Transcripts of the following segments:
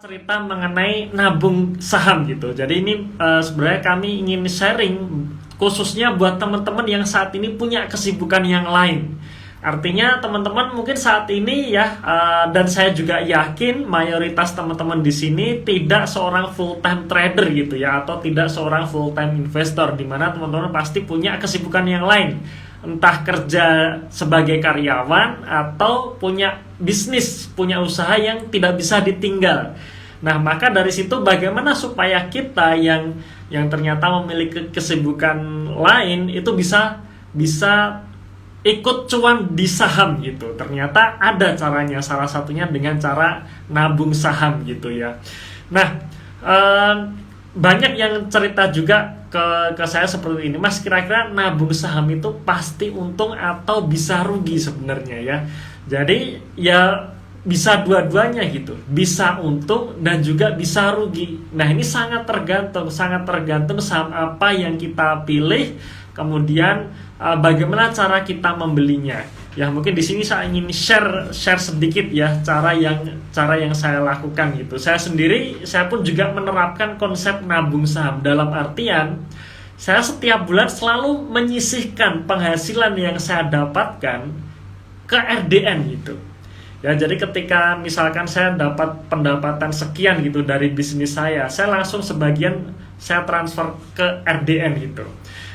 Cerita mengenai nabung saham gitu. Jadi ini sebenarnya kami ingin sharing khususnya buat teman-teman yang saat ini punya kesibukan yang lain. Artinya teman-teman mungkin saat ini ya dan saya juga yakin mayoritas teman-teman di sini tidak seorang full time trader gitu ya, atau tidak seorang full time investor, di mana teman-teman pasti punya kesibukan yang lain. Entah kerja sebagai karyawan atau punya bisnis, punya usaha yang tidak bisa ditinggal. Nah, maka dari situ bagaimana supaya kita yang ternyata memiliki kesibukan lain itu bisa ikut cuan di saham gitu. Ternyata ada caranya, salah satunya dengan cara nabung saham gitu ya. Nah, banyak yang cerita juga ke saya seperti ini, Mas, kira-kira nabung saham itu pasti untung atau bisa rugi sebenarnya ya. Jadi ya bisa dua-duanya gitu, bisa untung dan juga bisa rugi. Nah, ini sangat tergantung saham apa yang kita pilih, kemudian bagaimana cara kita membelinya. Ya, mungkin di sini saya ingin share sedikit ya cara yang saya lakukan gitu. Saya pun juga menerapkan konsep nabung saham, dalam artian saya setiap bulan selalu menyisihkan penghasilan yang saya dapatkan ke RDN gitu. Ya, jadi ketika misalkan saya dapat pendapatan sekian gitu dari bisnis saya langsung sebagian saya transfer ke RDN gitu.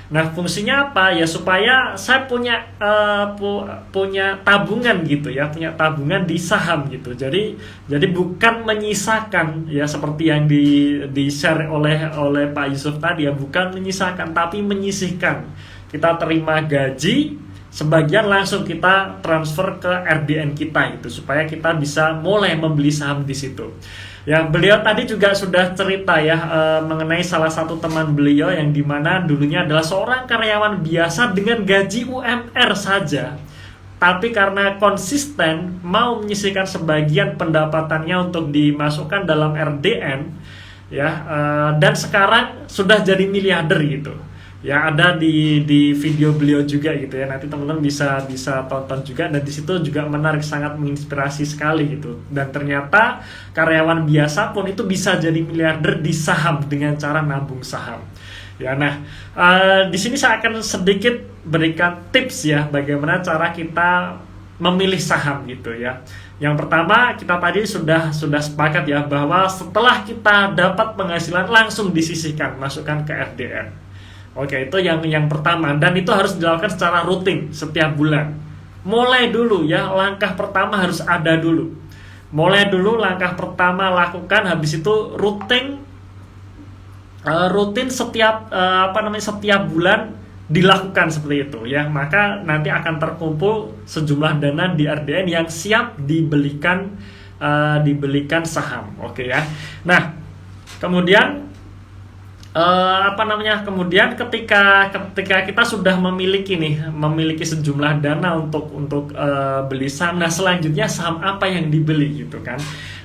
Nah, fungsinya apa? Ya supaya saya punya tabungan gitu ya, punya tabungan di saham gitu. Jadi bukan menyisakan ya seperti yang di share oleh Pak Yusuf tadi ya, bukan menyisakan tapi menyisihkan. Kita terima gaji, sebagian langsung kita transfer ke RDN kita itu supaya kita bisa mulai membeli saham di situ. Ya, beliau tadi juga sudah cerita ya mengenai salah satu teman beliau yang dimana dulunya adalah seorang karyawan biasa dengan gaji UMR saja, tapi karena konsisten mau menyisihkan sebagian pendapatannya untuk dimasukkan dalam RDN ya, dan sekarang sudah jadi miliarder gitu. Ya, ada di video beliau juga gitu ya, nanti teman-teman bisa tonton juga, dan di situ juga menarik, sangat menginspirasi sekali gitu. Dan ternyata karyawan biasa pun itu bisa jadi miliarder di saham dengan cara nabung saham. Ya, nah di sini saya akan sedikit berikan tips ya bagaimana cara kita memilih saham gitu ya. Yang pertama, kita tadi sudah sepakat ya bahwa setelah kita dapat penghasilan langsung disisihkan, masukkan ke RDN. Oke, itu yang pertama, dan itu harus dilakukan secara rutin setiap bulan. Mulai dulu ya, langkah pertama harus ada dulu. Mulai dulu, langkah pertama lakukan, habis itu rutin setiap setiap bulan dilakukan seperti itu ya. Maka nanti akan terkumpul sejumlah dana di RDN yang siap dibelikan saham. Oke ya. Nah, kemudian kemudian ketika kita sudah memiliki sejumlah dana untuk beli saham, nah selanjutnya saham apa yang dibeli gitu kan.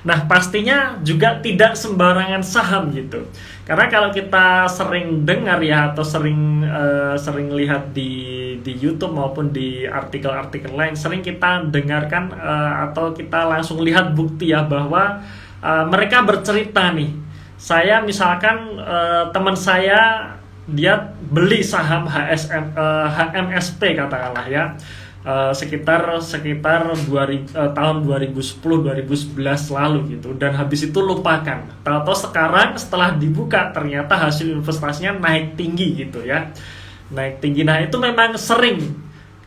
Nah, pastinya juga tidak sembarangan saham gitu, karena kalau kita sering dengar ya, atau sering lihat di YouTube maupun di artikel-artikel lain, sering kita dengarkan atau kita langsung lihat bukti ya bahwa mereka bercerita nih, saya misalkan teman saya dia beli saham HMSP katakanlah ya, sekitar tahun 2010-2011 lalu gitu, dan habis itu lupakan. Tahu-tahu sekarang setelah dibuka ternyata hasil investasinya naik tinggi gitu ya, naik tinggi. Nah, itu memang sering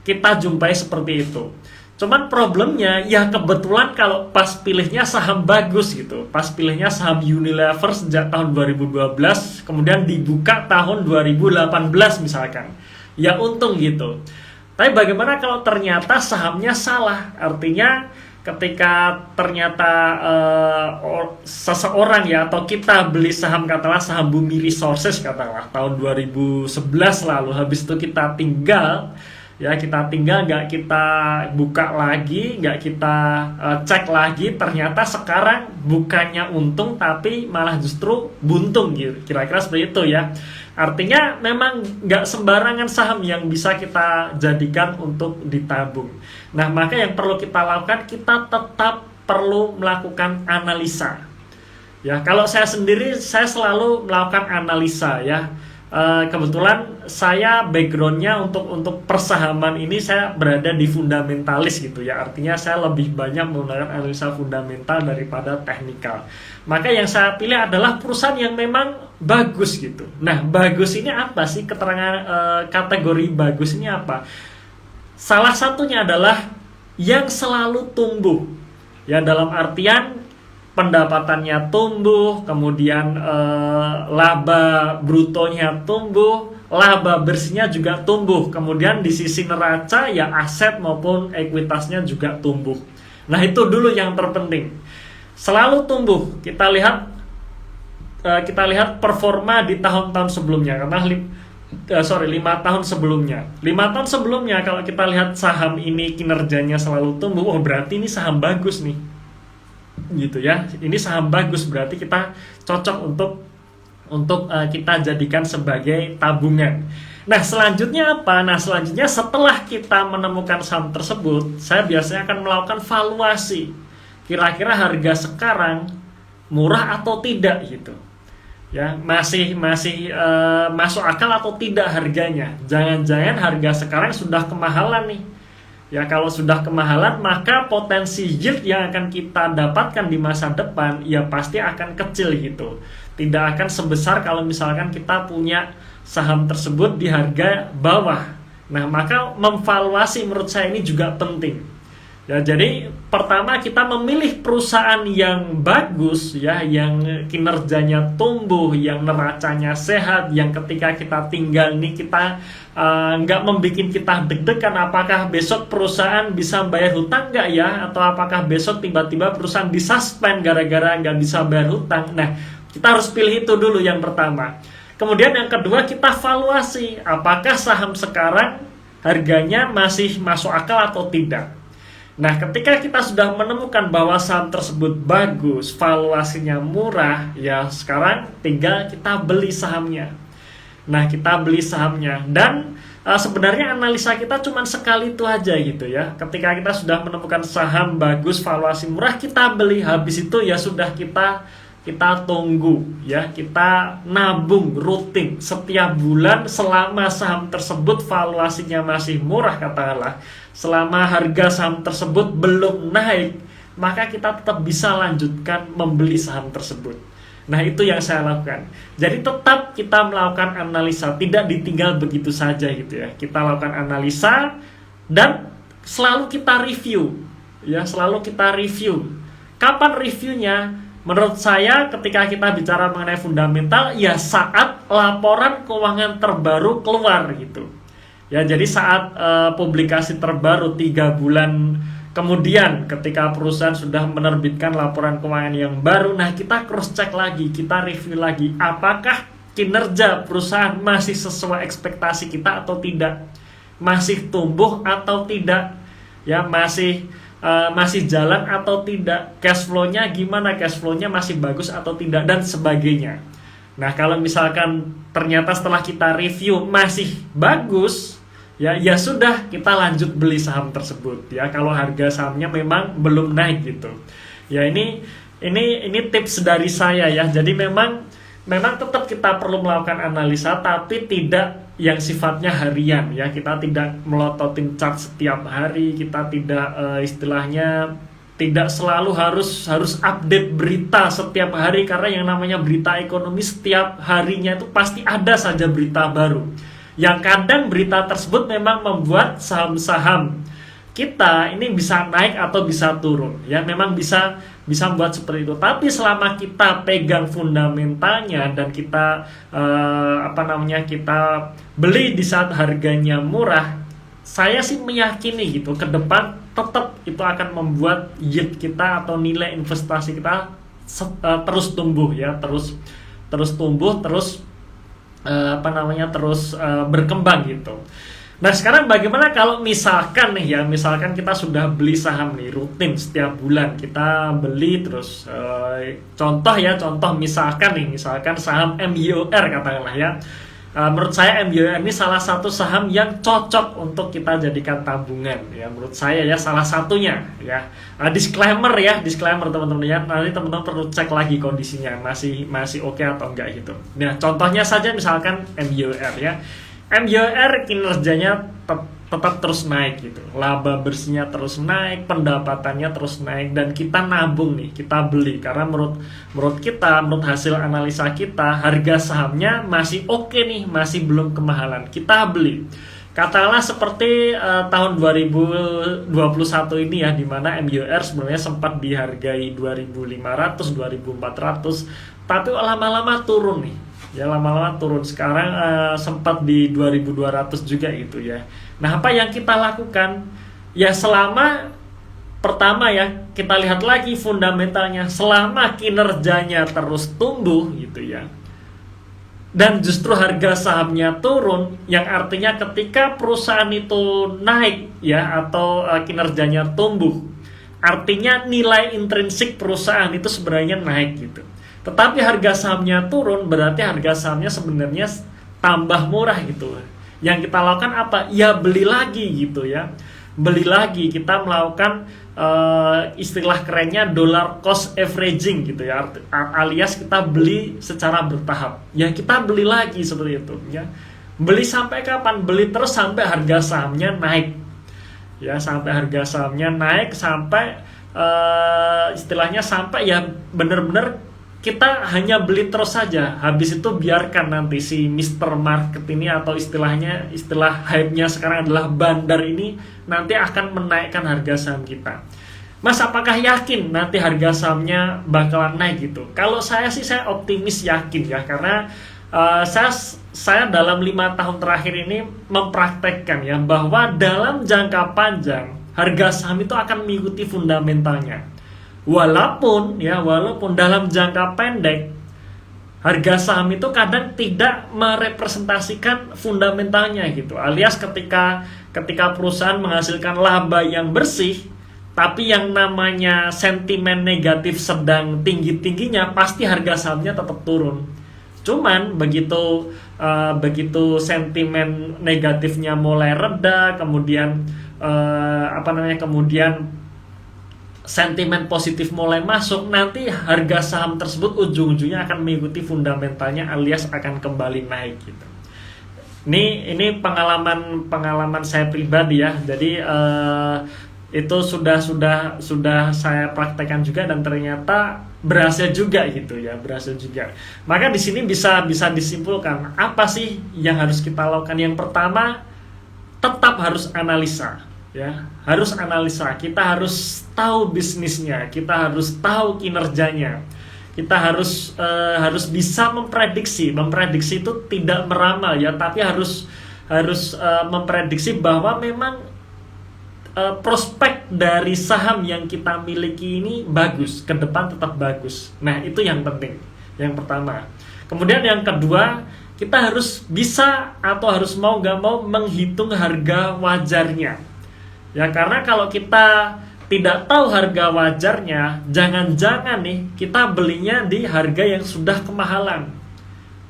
kita jumpai seperti itu. Cuman problemnya ya kebetulan kalau pas pilihnya saham bagus gitu, pas pilihnya saham Unilever sejak tahun 2012, kemudian dibuka tahun 2018 misalkan, ya untung gitu. Tapi bagaimana kalau ternyata sahamnya salah? Artinya ketika ternyata seseorang ya, atau kita beli saham katakanlah saham Bumi Resources katakanlah tahun 2011 lalu, habis itu kita tinggal nggak kita buka lagi, nggak kita cek lagi, ternyata sekarang bukannya untung tapi malah justru buntung gitu, kira-kira seperti itu ya. Artinya memang nggak sembarangan saham yang bisa kita jadikan untuk ditabung. Nah, maka yang perlu kita lakukan, kita tetap perlu melakukan analisa. Ya, kalau saya sendiri saya selalu melakukan analisa ya. Kebetulan saya backgroundnya untuk persahaman ini saya berada di fundamentalis gitu ya, artinya saya lebih banyak menggunakan analisa fundamental daripada teknikal. Maka yang saya pilih adalah perusahaan yang memang bagus gitu. Nah, bagus ini apa sih, keterangan kategori bagus ini apa? Salah satunya adalah yang selalu tumbuh ya, dalam artian pendapatannya tumbuh, kemudian laba brutonya tumbuh, laba bersihnya juga tumbuh, kemudian di sisi neraca ya aset maupun ekuitasnya juga tumbuh. Nah, itu dulu yang terpenting, selalu tumbuh. Kita lihat performa di tahun-tahun sebelumnya, karena 5 tahun sebelumnya. 5 tahun sebelumnya kalau kita lihat saham ini kinerjanya selalu tumbuh, oh berarti ini saham bagus nih gitu ya, ini saham bagus, berarti kita cocok untuk kita jadikan sebagai tabungan. Nah, selanjutnya apa? Nah, selanjutnya setelah kita menemukan saham tersebut, saya biasanya akan melakukan valuasi, kira-kira harga sekarang murah atau tidak gitu ya, masih masuk akal atau tidak harganya. Jangan-jangan harga sekarang sudah kemahalan nih ya. Kalau sudah kemahalan, maka potensi yield yang akan kita dapatkan di masa depan ya pasti akan kecil gitu. Tidak akan sebesar kalau misalkan kita punya saham tersebut di harga bawah. Nah, maka memvaluasi menurut saya ini juga penting. Ya, jadi pertama kita memilih perusahaan yang bagus ya, yang kinerjanya tumbuh, yang neracanya sehat, yang ketika kita tinggal nih kita nggak membuat kita deg-degan apakah besok perusahaan bisa bayar hutang nggak ya, atau apakah besok tiba-tiba perusahaan disuspend gara-gara nggak bisa bayar hutang. Nah, kita harus pilih itu dulu yang pertama. Kemudian yang kedua, kita valuasi apakah saham sekarang harganya masih masuk akal atau tidak. Nah, ketika kita sudah menemukan bahwa saham tersebut bagus, valuasinya murah, ya sekarang tinggal kita beli sahamnya. Nah, kita beli sahamnya, dan sebenarnya analisa kita cuma sekali itu aja gitu ya. Ketika kita sudah menemukan saham bagus, valuasi murah, kita beli. Habis itu ya sudah kita tunggu ya, kita nabung rutin setiap bulan selama saham tersebut valuasinya masih murah katakanlah, selama harga saham tersebut belum naik, maka kita tetap bisa lanjutkan membeli saham tersebut. Nah, itu yang saya lakukan. Jadi tetap kita melakukan analisa, tidak ditinggal begitu saja gitu ya. Kita lakukan analisa dan selalu kita review ya, selalu kita review. Kapan reviewnya? Menurut saya ketika kita bicara mengenai fundamental ya saat laporan keuangan terbaru keluar gitu. Ya, jadi saat publikasi terbaru 3 bulan kemudian ketika perusahaan sudah menerbitkan laporan keuangan yang baru, nah kita cross check lagi, kita review lagi apakah kinerja perusahaan masih sesuai ekspektasi kita atau tidak, masih tumbuh atau tidak, ya masih jalan atau tidak, cash flow-nya gimana, cash flow-nya masih bagus atau tidak, dan sebagainya. Nah, kalau misalkan ternyata setelah kita review masih bagus, ya sudah kita lanjut beli saham tersebut ya, kalau harga sahamnya memang belum naik gitu. Ya, ini tips dari saya ya. Jadi memang tetap kita perlu melakukan analisa, tapi tidak yang sifatnya harian ya. Kita tidak melototin chart setiap hari, kita tidak istilahnya tidak selalu harus update berita setiap hari, karena yang namanya berita ekonomi setiap harinya itu pasti ada saja berita baru. Yang kadang berita tersebut memang membuat saham-saham kita ini bisa naik atau bisa turun ya, memang bisa membuat seperti itu. Tapi selama kita pegang fundamentalnya dan kita kita beli di saat harganya murah, saya sih meyakini gitu ke depan tetap itu akan membuat yield kita atau nilai investasi kita terus tumbuh ya, terus tumbuh, terus berkembang gitu. Nah, sekarang bagaimana kalau misalkan kita sudah beli saham nih rutin setiap bulan kita beli terus, contoh misalkan saham MYOR katakanlah ya. menurut saya MYR ini salah satu saham yang cocok untuk kita jadikan tabungan ya, menurut saya ya, salah satunya ya. Disclaimer teman-teman ya, nanti teman-teman perlu cek lagi kondisinya masih oke atau enggak gitu. Nah, contohnya saja misalkan MYR ya. MYR kinerjanya tetap terus naik gitu, laba bersihnya terus naik, pendapatannya terus naik, dan kita nabung nih, kita beli karena menurut hasil analisa kita, harga sahamnya masih oke nih, masih belum kemahalan, kita beli. Katakanlah seperti tahun 2021 ini ya, dimana MYR sebenarnya sempat dihargai 2.500, 2.400, tapi lama-lama turun nih ya, lama-lama turun. Sekarang sempat di 2.200 juga gitu ya. Nah, apa yang kita lakukan ya, selama pertama ya, kita lihat lagi fundamentalnya, selama kinerjanya terus tumbuh gitu ya, dan justru harga sahamnya turun, yang artinya ketika perusahaan itu naik ya, atau kinerjanya tumbuh, artinya nilai intrinsik perusahaan itu sebenarnya naik gitu. Tetapi harga sahamnya turun, berarti harga sahamnya sebenarnya tambah murah gitu. Yang kita lakukan apa? Ya beli lagi gitu ya. Beli lagi, kita melakukan istilah kerennya dollar cost averaging gitu ya, alias kita beli secara bertahap ya, kita beli lagi seperti itu ya. Beli sampai kapan? Beli terus sampai harga sahamnya naik ya, sampai harga sahamnya naik, sampai istilahnya sampai ya benar-benar kita hanya beli terus saja. Habis itu biarkan nanti si Mr. Market ini, atau istilah hype-nya sekarang adalah bandar ini, nanti akan menaikkan harga saham kita. Mas, apakah yakin nanti harga sahamnya bakalan naik gitu? Kalau saya sih, saya optimis yakin ya, karena saya dalam 5 tahun terakhir ini mempraktekkan ya, bahwa dalam jangka panjang harga saham itu akan mengikuti fundamentalnya. Walaupun dalam jangka pendek harga saham itu kadang tidak merepresentasikan fundamentalnya gitu. Alias ketika perusahaan menghasilkan laba yang bersih, tapi yang namanya sentimen negatif sedang tinggi-tingginya, pasti harga sahamnya tetap turun. Cuman begitu sentimen negatifnya mulai reda, kemudian sentimen positif mulai masuk, nanti harga saham tersebut ujung-ujungnya akan mengikuti fundamentalnya, alias akan kembali naik gitu. Ini pengalaman saya pribadi ya. Jadi itu sudah saya praktekkan juga, dan ternyata berhasil juga gitu ya, berhasil juga. Maka di sini bisa disimpulkan apa sih yang harus kita lakukan. Yang pertama, tetap harus analisa. Ya, harus analisa. Kita harus tahu bisnisnya, kita harus tahu kinerjanya, kita harus bisa memprediksi. Memprediksi itu tidak meramal ya, tapi harus memprediksi bahwa memang prospek dari saham yang kita miliki ini bagus, ke depan tetap bagus. Nah, itu yang penting, yang pertama. Kemudian yang kedua, kita harus bisa atau harus mau gak mau menghitung harga wajarnya. Ya, karena kalau kita tidak tahu harga wajarnya, jangan-jangan nih kita belinya di harga yang sudah kemahalan.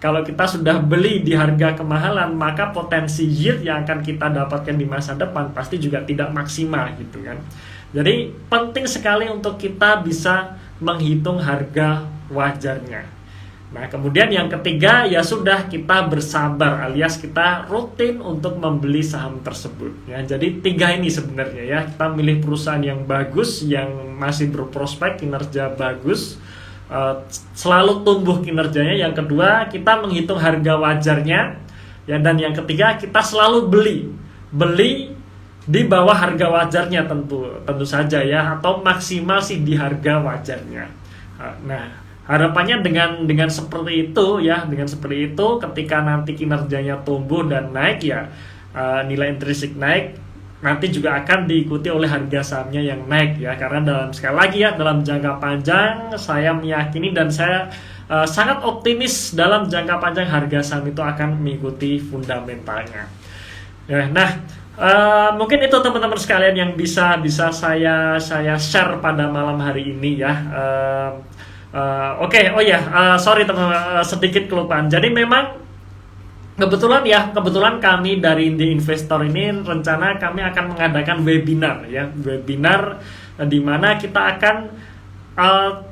Kalau kita sudah beli di harga kemahalan, maka potensi yield yang akan kita dapatkan di masa depan pasti juga tidak maksimal gitu kan. Jadi penting sekali untuk kita bisa menghitung harga wajarnya. Nah, kemudian yang ketiga, ya sudah, kita bersabar, alias kita rutin untuk membeli saham tersebut ya. Jadi 3 ini sebenarnya ya, kita milih perusahaan yang bagus, yang masih berprospek, kinerja bagus, selalu tumbuh kinerjanya. Yang kedua, kita menghitung harga wajarnya ya, dan yang ketiga, kita selalu beli di bawah harga wajarnya, tentu saja ya, atau maksimal sih di harga wajarnya. Nah, harapannya dengan seperti itu ya, ketika nanti kinerjanya tumbuh dan naik ya, nilai intrinsik naik, nanti juga akan diikuti oleh harga sahamnya yang naik ya. Karena sekali lagi ya, dalam jangka panjang saya meyakini dan saya sangat optimis dalam jangka panjang harga saham itu akan mengikuti fundamentalnya. Ya, nah, mungkin itu teman-teman sekalian yang bisa saya share pada malam hari ini ya. Oke, sorry teman-teman, sedikit kelupaan. Jadi memang Kebetulan kami dari The Investor ini rencana kami akan mengadakan webinar ya, webinar di mana kita akan uh,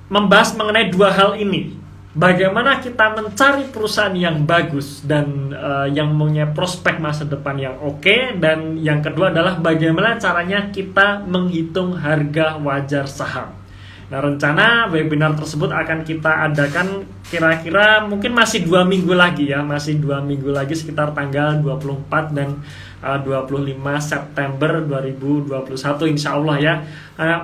membahas mengenai dua hal ini. Bagaimana kita mencari perusahaan yang bagus dan yang punya prospek masa depan yang oke, dan yang kedua adalah bagaimana caranya kita menghitung harga wajar saham. Nah, rencana webinar tersebut akan kita adakan kira-kira mungkin masih 2 minggu lagi ya, masih 2 minggu lagi sekitar tanggal 24 dan 25 September 2021 insya Allah ya.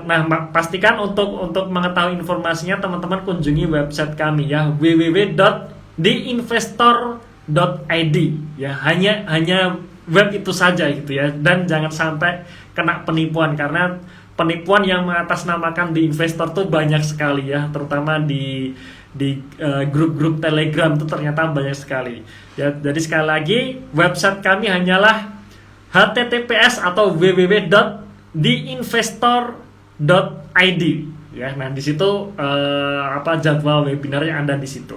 Nah, pastikan untuk mengetahui informasinya teman-teman kunjungi website kami ya, www.theinvestor.id ya, hanya web itu saja gitu ya, dan jangan sampai kena penipuan, karena penipuan yang mengatasnamakan di investor tuh banyak sekali ya, terutama di grup-grup Telegram tuh ternyata banyak sekali ya. Jadi sekali lagi website kami hanyalah https atau www.theinvestor.id ya. Nah, di situ jadwal webinarnya ada di situ.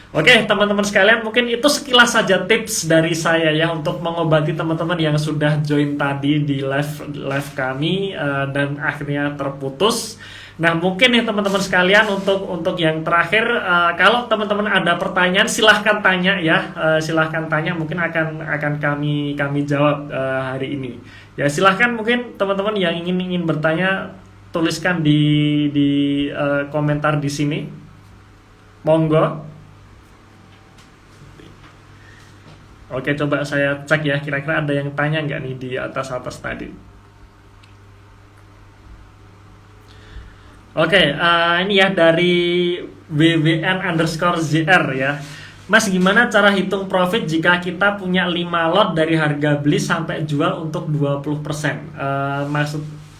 Oke, teman-teman sekalian, mungkin itu sekilas saja tips dari saya ya untuk mengobati teman-teman yang sudah join tadi di live kami dan akhirnya terputus. Nah, mungkin ya teman-teman sekalian, untuk yang terakhir, kalau teman-teman ada pertanyaan silahkan tanya ya, silahkan tanya, mungkin akan kami jawab hari ini. Ya, silahkan, mungkin teman-teman yang ingin bertanya tuliskan di komentar di sini. Monggo. Oke, coba saya cek ya, kira-kira ada yang tanya nggak nih di atas tadi. Oke, ini ya dari WWN_ZR ya. Mas, gimana cara hitung profit jika kita punya 5 lot dari harga beli sampai jual untuk 20%?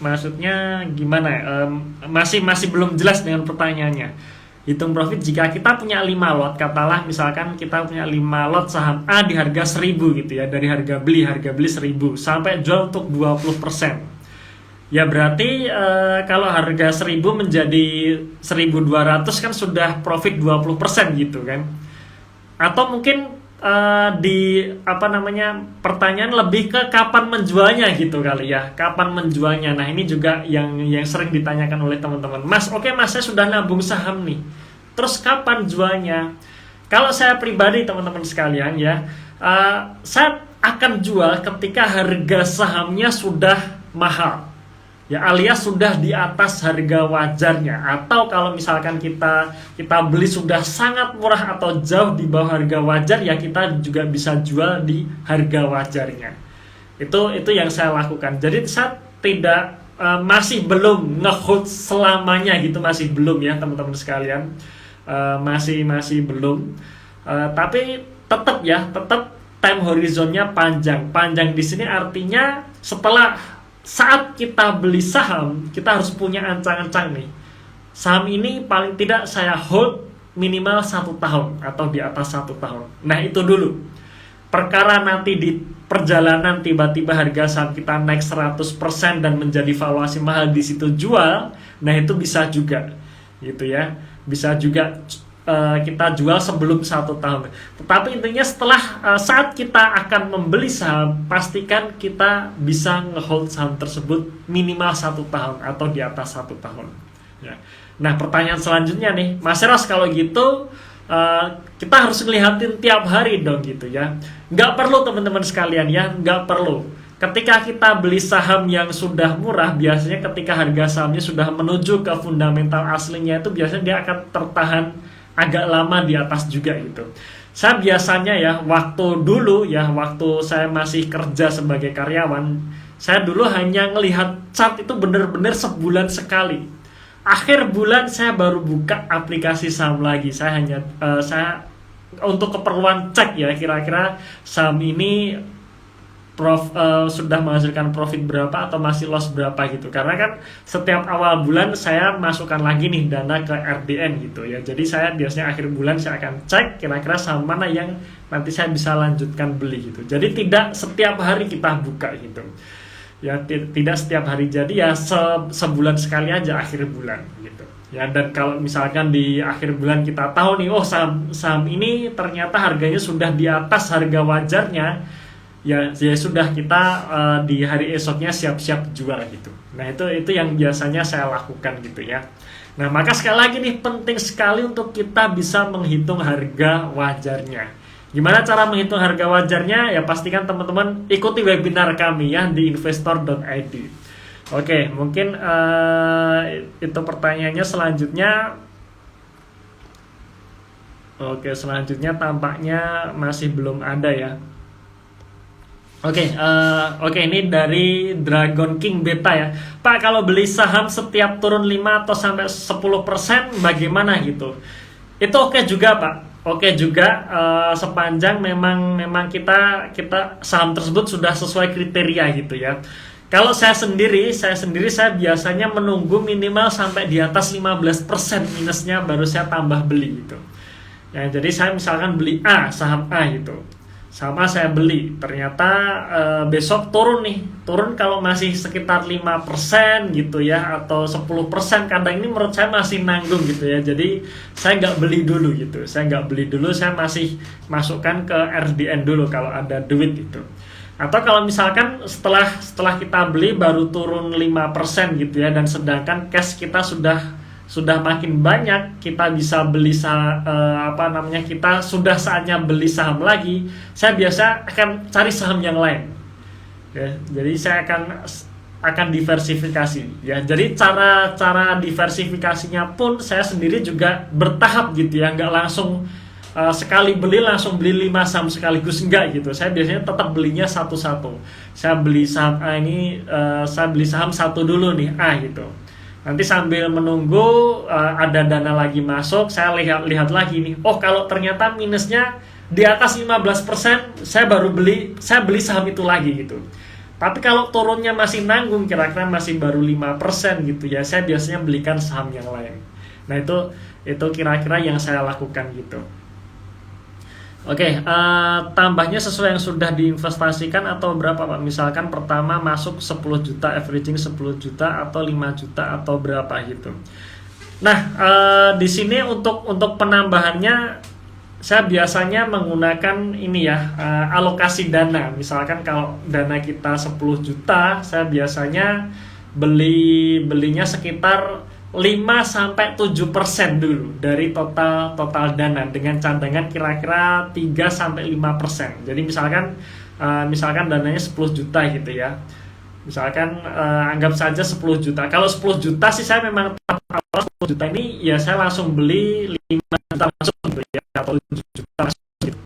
Maksudnya gimana ya? Masih belum jelas dengan pertanyaannya. Hitung profit jika kita punya 5 lot, katalah misalkan kita punya 5 lot saham A di harga 1000 gitu ya, dari harga beli 1000 sampai jual untuk 20%. Ya berarti kalau harga 1000 menjadi 1200 kan sudah profit 20% gitu kan. Atau mungkin pertanyaan lebih ke kapan menjualnya gitu kali ya, kapan menjualnya. Nah, ini juga yang sering ditanyakan oleh teman-teman. Mas, oke Mas, saya sudah nabung saham nih, terus kapan jualnya? Kalau saya pribadi teman-teman sekalian ya, saya akan jual ketika harga sahamnya sudah mahal ya, alias sudah di atas harga wajarnya. Atau kalau misalkan kita beli sudah sangat murah atau jauh di bawah harga wajar, ya kita juga bisa jual di harga wajarnya. Itu yang saya lakukan. Jadi saya tidak masih belum nge-hold selamanya gitu, masih belum ya teman-teman sekalian. Masih belum. Tapi tetap time horizonnya panjang. Panjang di sini artinya saat kita beli saham, kita harus punya ancang-ancang nih. Saham ini paling tidak saya hold minimal 1 tahun atau di atas 1 tahun. Nah, itu dulu. Perkara nanti di perjalanan tiba-tiba harga saham kita naik 100% dan menjadi valuasi mahal, di situ jual. Nah, itu bisa juga. Gitu ya. Bisa juga kita jual sebelum 1 tahun. Tetapi intinya saat kita akan membeli saham, pastikan kita bisa nge-hold saham tersebut minimal 1 tahun atau di atas 1 tahun ya. Nah, pertanyaan selanjutnya nih, Mas Eros, kalau gitu kita harus ngelihatin tiap hari dong gitu ya. Nggak perlu teman-teman sekalian ya, nggak perlu. Ketika kita beli saham yang sudah murah, biasanya ketika harga sahamnya sudah menuju ke fundamental aslinya, itu biasanya dia akan tertahan agak lama di atas juga gitu. Saya biasanya ya, waktu saya masih kerja sebagai karyawan, saya dulu hanya ngelihat chart itu bener-bener sebulan sekali. Akhir bulan saya baru buka aplikasi saham lagi. Saya untuk keperluan cek ya, kira-kira saham ini sudah menghasilkan profit berapa atau masih loss berapa gitu. Karena kan setiap awal bulan saya masukkan lagi nih dana ke RDN gitu ya. Jadi saya biasanya akhir bulan saya akan cek kira-kira saham mana yang nanti saya bisa lanjutkan beli gitu. Jadi tidak setiap hari kita buka gitu. Ya tidak setiap hari, jadi ya sebulan sekali aja akhir bulan gitu. Ya, dan kalau misalkan di akhir bulan kita tahu nih, oh saham ini ternyata harganya sudah di atas harga wajarnya, ya sudah, kita di hari esoknya siap-siap jual gitu. Nah, itu yang biasanya saya lakukan gitu ya. Nah, maka sekali lagi nih, penting sekali untuk kita bisa menghitung harga wajarnya. Gimana cara menghitung harga wajarnya? Ya pastikan teman-teman ikuti webinar kami ya di investor.id. Oke, mungkin itu pertanyaannya. Selanjutnya, oke, selanjutnya tampaknya masih belum ada ya. Oke, ini dari Dragon King Beta ya. Pak, kalau beli saham setiap turun 5 atau sampai 10% bagaimana gitu? Itu oke juga, Pak. Oke juga, sepanjang memang kita saham tersebut sudah sesuai kriteria gitu ya. Kalau saya sendiri saya biasanya menunggu minimal sampai di atas 15% minusnya baru saya tambah beli gitu. Ya, jadi saya misalkan beli saham A gitu. Sama saya beli, ternyata besok turun kalau masih sekitar 5% gitu ya, atau 10%, kadang ini menurut saya masih nanggung gitu ya. Jadi saya nggak beli dulu gitu, saya masih masukkan ke RDN dulu kalau ada duit gitu. Atau kalau misalkan setelah kita beli baru turun 5% gitu ya, dan sedangkan cash kita sudah makin banyak, kita bisa beli kita sudah saatnya beli saham lagi, saya biasa akan cari saham yang lain ya. Jadi saya akan diversifikasi ya. Jadi cara diversifikasinya pun saya sendiri juga bertahap gitu ya, nggak langsung sekali beli langsung beli 5 saham sekaligus, enggak gitu. Saya biasanya tetap belinya satu-satu. Saya beli saham A ini, saya beli saham satu dulu nih, A gitu. Nanti sambil menunggu ada dana lagi masuk, saya lihat lagi nih. Oh, kalau ternyata minusnya di atas 15%, saya beli saham itu lagi gitu. Tapi kalau turunnya masih nanggung, kira-kira masih baru 5% gitu ya, saya biasanya belikan saham yang lain. Nah, itu kira-kira yang saya lakukan gitu. Oke, tambahnya sesuai yang sudah diinvestasikan atau berapa Pak? Misalkan pertama masuk 10 juta, averaging 10 juta atau 5 juta atau berapa gitu. Nah, di sini untuk penambahannya saya biasanya menggunakan ini ya, alokasi dana. Misalkan kalau dana kita 10 juta, saya biasanya belinya sekitar 5-7% dulu dari total dana, dengan cadangan kira-kira 3-5%. Jadi misalkan dananya 10 juta gitu ya. Misalkan anggap saja 10 juta. Kalau 10 juta sih saya memang awal 10 juta ini ya saya langsung beli 5 juta masuk gitu ya, atau 7 juta masuk gitu.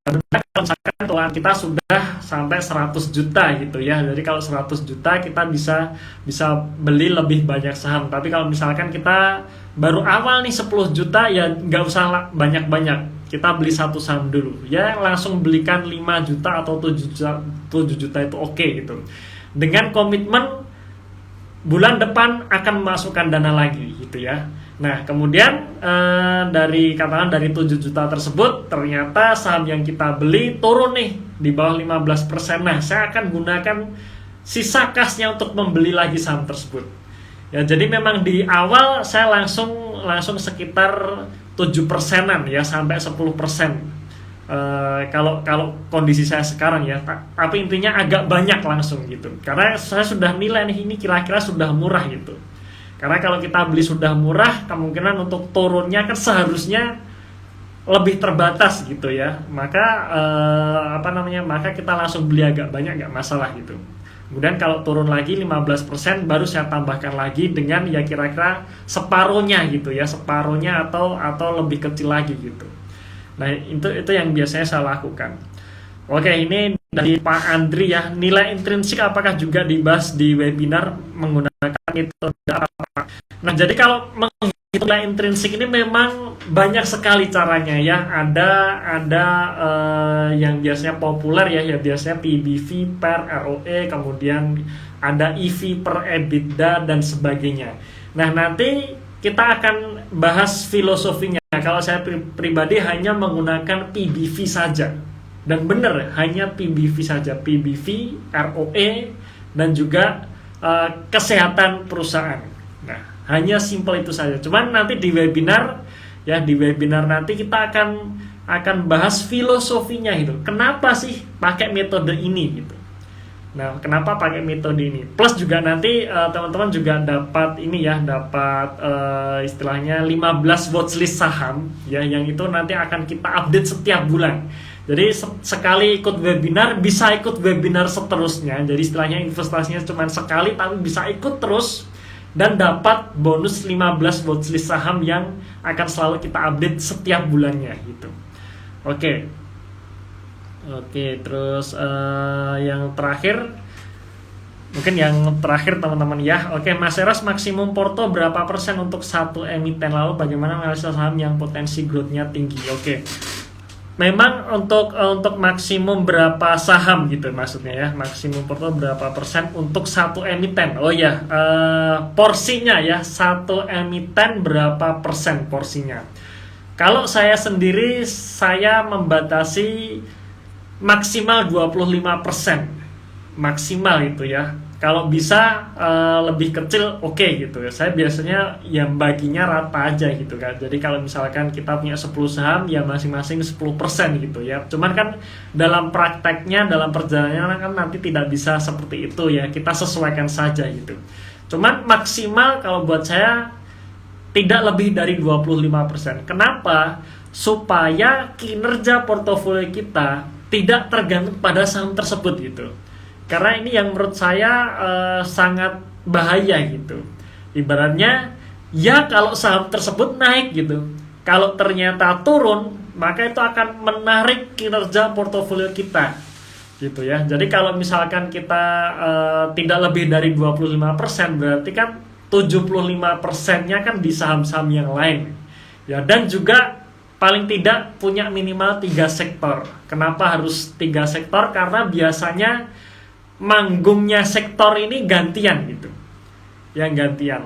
Kalau misalkan kita sudah sampai 100 juta gitu ya, jadi kalau 100 juta kita bisa beli lebih banyak saham. Tapi kalau misalkan kita baru awal nih 10 juta ya nggak usah banyak-banyak, kita beli satu saham dulu ya, langsung belikan 5 juta atau 7 juta itu oke gitu, dengan komitmen bulan depan akan memasukkan dana lagi gitu ya. Nah, kemudian dari 7 juta tersebut ternyata saham yang kita beli turun nih di bawah 15%. Nah, saya akan gunakan sisa kasnya untuk membeli lagi saham tersebut. Ya, jadi memang di awal saya langsung sekitar 7%-an ya, sampai 10%. Kalau kondisi saya sekarang ya, tapi intinya agak banyak langsung gitu. Karena saya sudah nilai nih, ini kira-kira sudah murah gitu. Karena kalau kita beli sudah murah, kemungkinan untuk turunnya kan seharusnya lebih terbatas gitu ya. Maka maka kita langsung beli agak banyak, nggak masalah gitu. Kemudian kalau turun lagi 15%, baru saya tambahkan lagi dengan ya kira-kira separuhnya gitu ya, separuhnya atau lebih kecil lagi gitu. Nah, itu yang biasanya saya lakukan. Oke, ini dari Pak Andri ya. Nilai intrinsik apakah juga dibahas di webinar menggunakan metode apa? Nah, jadi kalau menghitung nilai intrinsik ini memang banyak sekali caranya ya. Ada yang biasanya populer ya biasanya PBV per ROE, kemudian ada EV per EBITDA dan sebagainya. Nah, nanti kita akan bahas filosofinya. Kalau saya pribadi hanya menggunakan PBV saja. Dan benar, hanya PBV saja, PBV, ROE, dan juga kesehatan perusahaan. Nah, Hanya simple itu saja. Cuman nanti di webinar ya, di webinar nanti kita akan bahas filosofinya gitu. Kenapa sih pakai metode ini gitu. Nah, kenapa pakai metode ini? Plus juga nanti teman-teman juga dapat ini ya, dapat istilahnya 15 watchlist saham ya, yang itu nanti akan kita update setiap bulan. Jadi sekali ikut webinar bisa ikut webinar seterusnya. Jadi istilahnya investasinya cuma sekali tapi bisa ikut terus dan dapat bonus 15 watchlist saham yang akan selalu kita update setiap bulannya gitu. Oke, terus yang terakhir, mungkin yang terakhir teman-teman ya. Oke, Mas Eros, maksimum porto berapa persen untuk satu emiten, lalu bagaimana menganalisa saham yang potensi growth-nya tinggi? Oke, memang untuk maksimum berapa saham gitu maksudnya ya, maksimum porto berapa persen untuk satu emiten. Oh ya, porsinya ya, satu emiten berapa persen porsinya. Kalau saya sendiri, saya membatasi maksimal 25%, maksimal itu ya. Kalau bisa lebih kecil oke gitu ya. Saya biasanya ya baginya rata aja gitu kan. Jadi kalau misalkan kita punya 10 saham ya masing-masing 10% gitu ya. Cuman kan dalam prakteknya, dalam perjalanannya kan nanti tidak bisa seperti itu ya. Kita sesuaikan saja gitu. Cuman maksimal kalau buat saya tidak lebih dari 25%. Kenapa? Supaya kinerja portofolio kita tidak tergantung pada saham tersebut gitu. Karena ini yang menurut saya sangat bahaya gitu. Ibaratnya ya kalau saham tersebut naik gitu, kalau ternyata turun, maka itu akan menarik kinerja portofolio kita gitu ya. Jadi kalau misalkan kita tidak lebih dari 25%, berarti kan 75%-nya kan di saham-saham yang lain. Ya, dan juga paling tidak punya minimal 3 sektor. Kenapa harus 3 sektor? Karena biasanya manggungnya sektor ini gantian gitu. Yang gantian.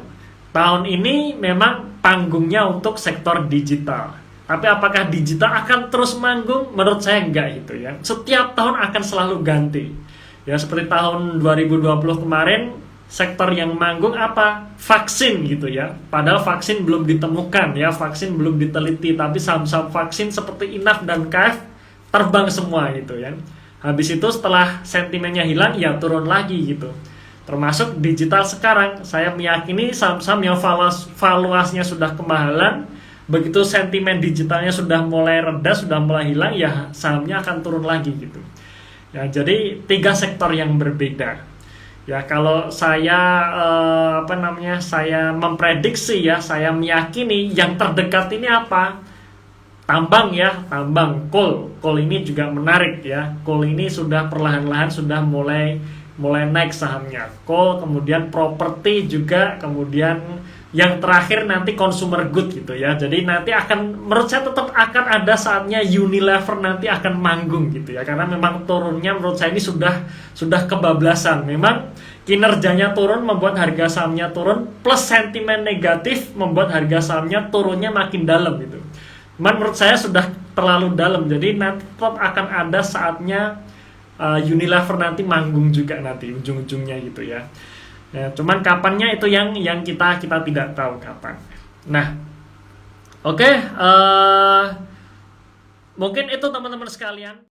Tahun ini memang panggungnya untuk sektor digital. Tapi apakah digital akan terus manggung? Menurut saya enggak gitu ya. Setiap tahun akan selalu ganti. Ya seperti tahun 2020 kemarin, sektor yang manggung apa? Vaksin gitu ya. Padahal vaksin belum ditemukan ya, vaksin belum diteliti, tapi saham-saham vaksin seperti Inaf dan KF terbang semua gitu ya. Habis itu setelah sentimennya hilang ya turun lagi gitu. Termasuk digital sekarang, saya meyakini saham-saham yang valuasinya sudah kemahalan, begitu sentimen digitalnya sudah mulai reda, sudah mulai hilang, ya sahamnya akan turun lagi gitu. Ya, jadi 3 sektor yang berbeda. Ya kalau saya saya memprediksi ya, saya meyakini yang terdekat ini apa? Tambang ya, tambang, coal ini juga menarik ya. Coal ini sudah perlahan-lahan sudah mulai naik sahamnya. Coal, kemudian properti juga, kemudian yang terakhir nanti consumer good gitu ya. Jadi nanti akan, menurut saya tetap akan ada saatnya Unilever nanti akan manggung gitu ya. Karena memang turunnya menurut saya ini sudah kebablasan. Memang kinerjanya turun membuat harga sahamnya turun, plus sentimen negatif membuat harga sahamnya turunnya makin dalam gitu. Cuman menurut saya sudah terlalu dalam, jadi nanti tetap akan ada saatnya Unilever nanti manggung juga nanti ujung-ujungnya gitu ya. Ya, cuman kapannya itu yang kita tidak tahu kapan. Nah, oke, mungkin itu teman-teman sekalian.